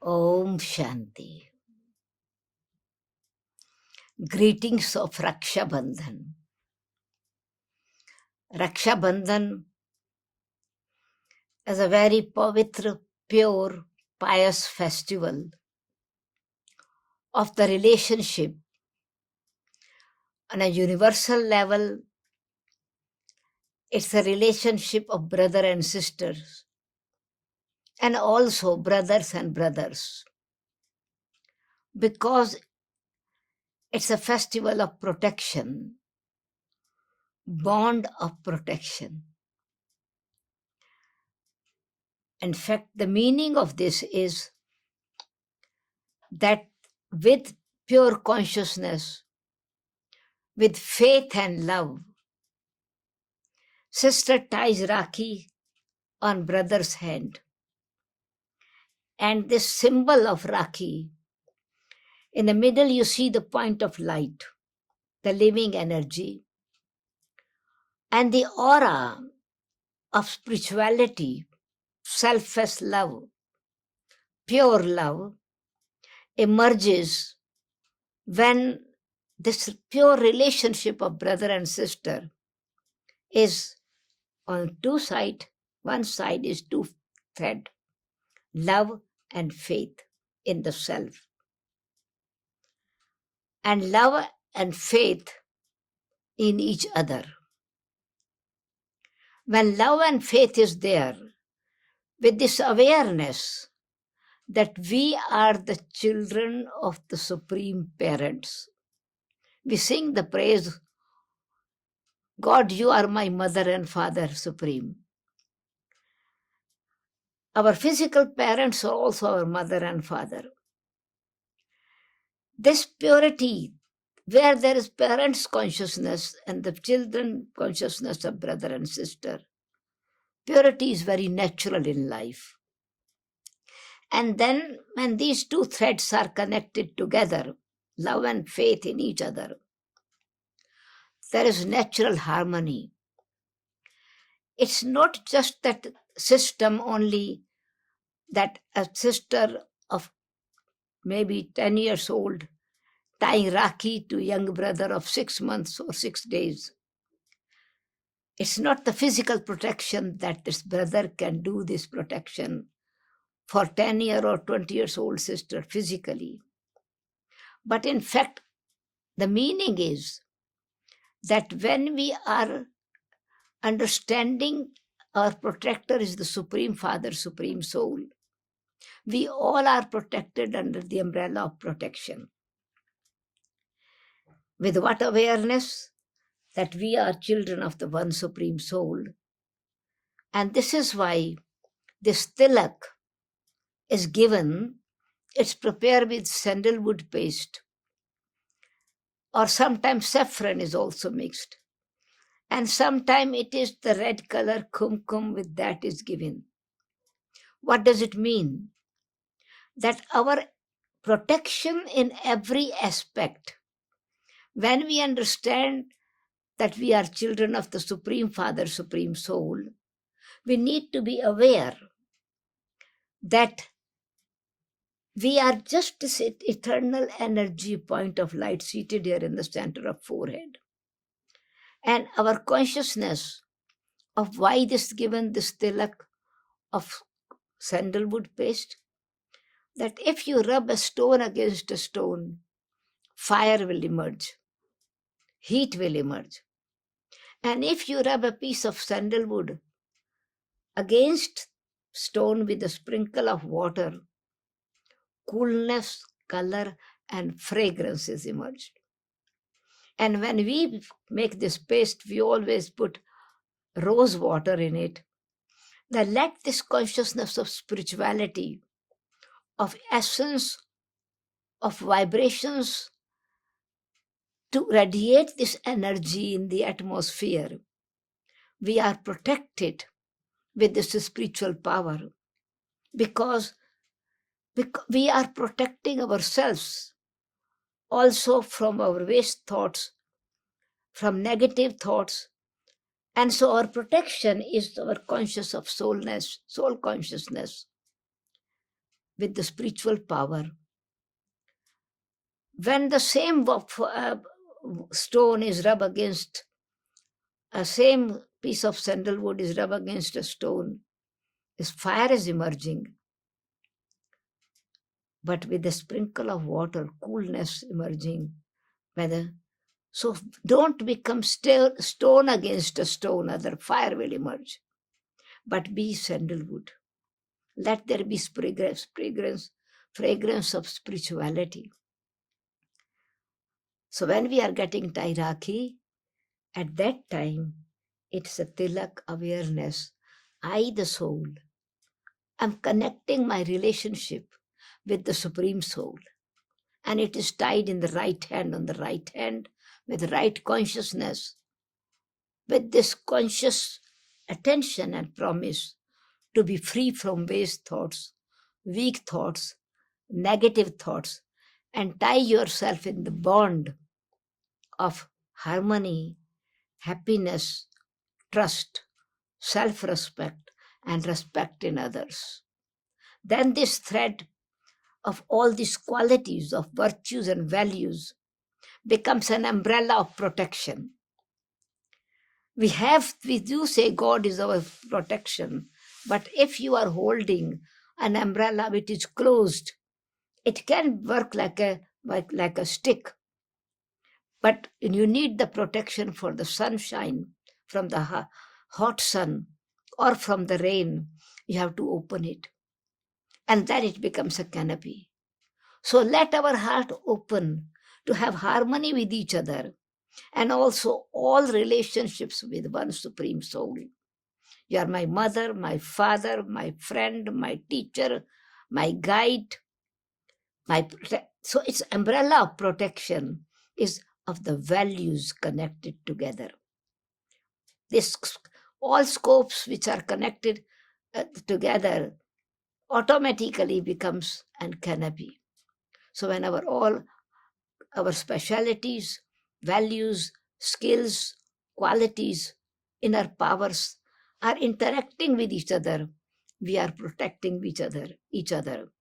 Om Shanti. Greetings of Raksha Bandhan. Raksha Bandhan is a very pavitra, pure, pious festival of the relationship on a universal level. It's a relationship of brother and sisters, and also brothers and brothers, because it's a festival of protection, bond of protection. In fact, the meaning of this is that with pure consciousness, with faith and love, sister ties Rakhi on brother's hand. And this symbol of Rakhi, in the middle you see the point of light, the living energy, and the aura of spirituality, selfless love, pure love, emerges when this pure relationship of brother and sister is on two sides. One side is two thread, love and faith in the self. And love and faith in each other. When love and faith is there, with this awareness that we are the children of the Supreme Parents, we sing the praise, God, you are my mother and father supreme. Our physical parents are also our mother and father. This purity, where there is parents' consciousness and the children consciousness of brother and sister, purity is very natural in life. And then when these two threads are connected together, love and faith in each other, there is natural harmony. It's not just that system only that a sister of maybe 10 years old tying Rakhi to young brother of 6 months or 6 days. It's not the physical protection that this brother can do this protection for 10-year or 20 years old sister physically. But in fact, the meaning is that when we are understanding our protector is the Supreme Father, Supreme Soul, we all are protected under the umbrella of protection. With what awareness? That we are children of the one Supreme Soul. And this is why this tilak is given, it's prepared with sandalwood paste, or sometimes saffron is also mixed. And sometimes it is the red color kumkum with that is given. What does it mean? That our protection in every aspect, when we understand that we are children of the Supreme Father, Supreme Soul, we need to be aware that we are just this eternal energy point of light seated here in the center of forehead. And our consciousness of why this given this tilak of sandalwood paste, that if you rub a stone against a stone, fire will emerge, heat will emerge. And if you rub a piece of sandalwood against stone with a sprinkle of water, coolness, color, and fragrance is emerged. And when we make this paste, we always put rose water in it. That let this consciousness of spirituality, of essence, of vibrations, to radiate this energy in the atmosphere, we are protected with this spiritual power because we are protecting ourselves also from our waste thoughts, from negative thoughts. And so our protection is our conscious of soulness, soul consciousness. with the spiritual power. When the same stone is rubbed against a same piece of sandalwood is rubbed against a stone, this fire is emerging. But with a sprinkle of water, coolness emerging. So don't become stone against a stone, other fire will emerge. But be sandalwood. Let there be fragrance of spirituality. So when we are getting tie Rakhi, at that time, it's a tilak awareness. I, the soul, am connecting my relationship with the Supreme Soul. And it is tied in the right hand, on the right hand, with right consciousness, with this conscious attention and promise to be free from waste thoughts, weak thoughts, negative thoughts, and tie yourself in the bond of harmony, happiness, trust, self-respect, and respect in others. Then this thread of all these qualities of virtues and values becomes an umbrella of protection. We do say God is our protection, but if you are holding an umbrella which is closed, it can work like a stick. But you need the protection for the sunshine, from the hot sun, or from the rain. You have to open it. And then it becomes a canopy. So let our heart open to have harmony with each other, and also all relationships with one Supreme Soul. You are my mother, my father, my friend, my teacher, my guide. So its umbrella of protection is of the values connected together. All scopes which are connected together automatically becomes a canopy. So when our specialities, values, skills, qualities, inner powers are interacting with each other, we are protecting each other.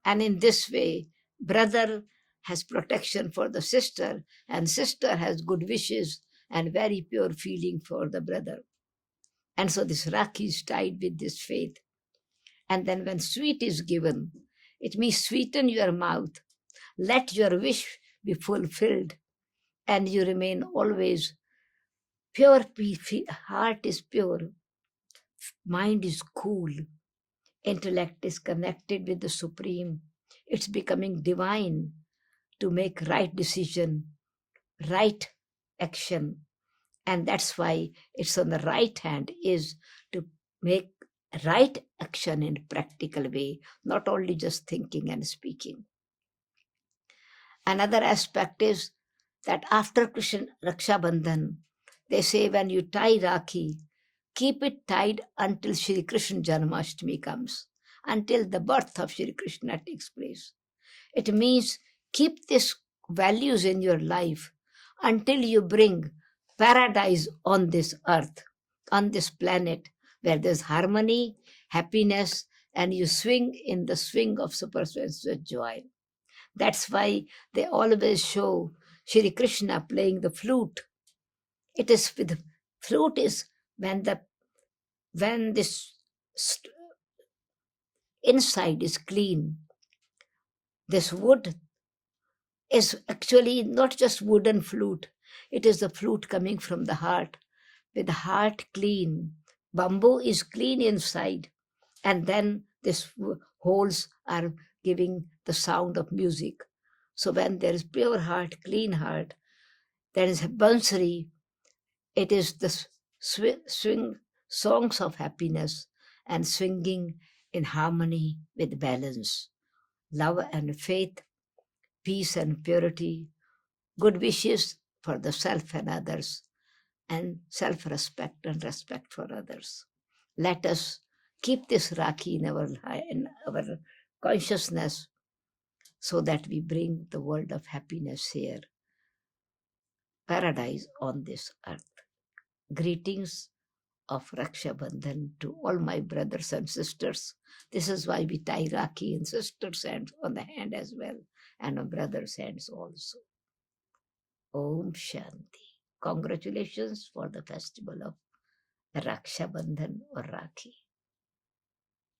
And in this way, brother has protection for the sister, and sister has good wishes and very pure feeling for the brother. And so this Rakhi is tied with this faith. And then when sweet is given, it means sweeten your mouth. Let your wish be fulfilled, and you remain always pure. Heart is pure, mind is cool, intellect is connected with the Supreme. It's becoming divine to make right decision, right action. And that's why it's on the right hand, is to make right action in practical way, not only just thinking and speaking. Another aspect is that after Krishna Raksha Bandhan, they say when you tie Rakhi, keep it tied until Shri Krishna Janmashtami comes, until the birth of Shri Krishna takes place. It means keep these values in your life until you bring paradise on this earth, on this planet, where there's harmony, happiness, and you swing in the swing of supersensuous joy. That's why they always show Shri Krishna playing the flute. It is with flute is when this inside is clean. This wood is actually not just wooden flute. It is the flute coming from the heart. With the heart clean, bamboo is clean inside, and then these holes are giving the sound of music. So when there is pure heart, clean heart, there is a bansuri. It is the swing songs of happiness and swinging in harmony with balance, love and faith, peace and purity, good wishes for the self and others, and self-respect and respect for others. Let us keep this Rakhi in our consciousness, so that we bring the world of happiness here, paradise on this earth. Greetings of Raksha Bandhan to all my brothers and sisters. This is why we tie Rakhi in sisters' hands on the hand as well, and on brothers' hands also. Om Shanti. Congratulations for the festival of Raksha Bandhan or Rakhi.